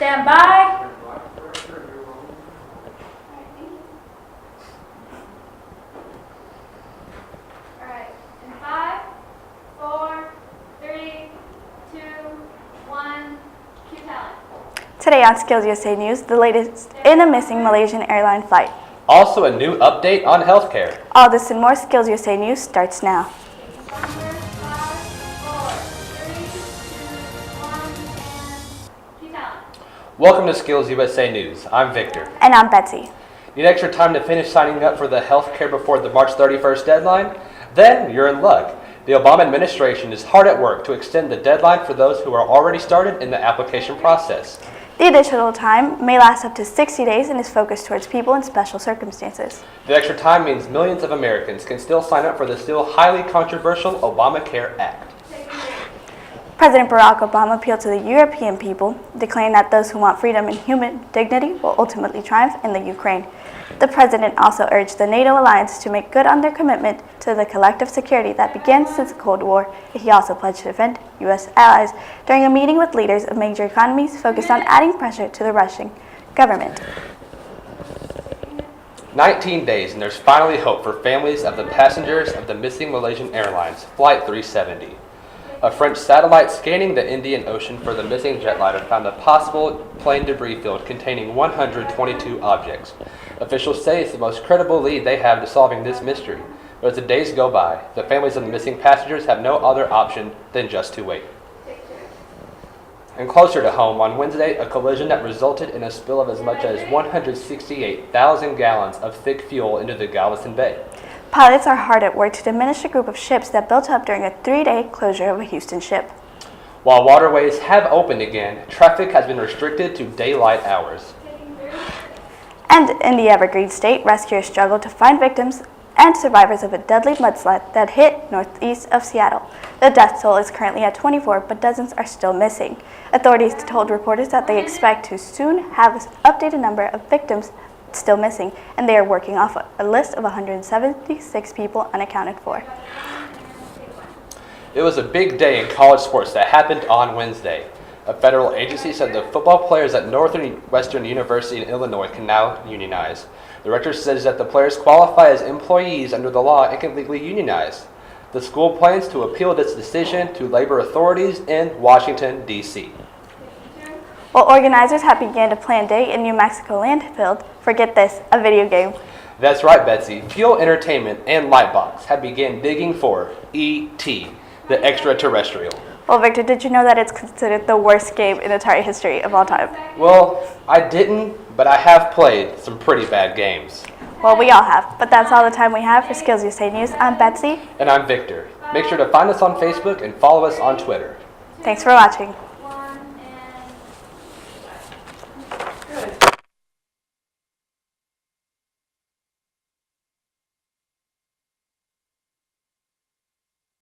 Stand by. All right. In 5, 4, 3, 2, 1. Cue talent. Today on Skills USA News, the latest in a missing Malaysian airline flight. Also, a new update on healthcare. All this and more Skills USA News starts now. 5, 4, 3, 2, 1, and cue talent. Welcome to Skills USA News. I'm Victor. And I'm Betsy. Need extra time to finish signing up for the healthcare before the March 31st deadline? Then you're in luck. The Obama administration is hard at work to extend the deadline for those who are already started in the application process. The additional time may last up to 60 days and is focused towards people in special circumstances. The extra time means millions of Americans can still sign up for the still highly controversial Obamacare Act. President Barack Obama appealed to the European people, declaring that those who want freedom and human dignity will ultimately triumph in the Ukraine. The president also urged the NATO alliance to make good on their commitment to the collective security that began since the Cold War. He also pledged to defend U.S. allies during a meeting with leaders of major economies focused on adding pressure to the Russian government. 19 days, and there's finally hope for families of the passengers of the missing Malaysian Airlines Flight 370. A French satellite scanning the Indian Ocean for the missing jetliner found a possible plane debris field containing 122 objects. Officials say it's the most credible lead they have to solving this mystery. But as the days go by, the families of the missing passengers have no other option than just to wait. And closer to home, on Wednesday, a collision that resulted in a spill of as much as 168,000 gallons of thick fuel into the Galveston Bay. Pilots are hard at work to diminish a group of ships that built up during a 3-day closure of a Houston ship. While waterways have opened again, traffic has been restricted to daylight hours. And in the Evergreen State, rescuers struggled to find victims and survivors of a deadly mudslide that hit northeast of Seattle. The death toll is currently at 24, but dozens are still missing. Authorities told reporters that they expect to soon have an updated number of victims still missing, and they are working off a list of 176 people unaccounted for. It was a big day in college sports that happened on Wednesday. A federal agency said the football players at Northwestern University in Illinois can now unionize. The rector says that the players qualify as employees under the law and can legally unionize. The school plans to appeal this decision to labor authorities in Washington, D.C. Well, organizers have begun to plan day in New Mexico landfill for, get this, a video game. That's right, Betsy. Fuel Entertainment and Lightbox have begun digging for E.T., the extraterrestrial. Well, Victor, did you know that it's considered the worst game in Atari history of all time? Well, I didn't, but I have played some pretty bad games. Well, we all have, but that's all the time we have for Skills USA News. I'm Betsy. And I'm Victor. Make sure to find us on Facebook and follow us on Twitter. Thanks for watching.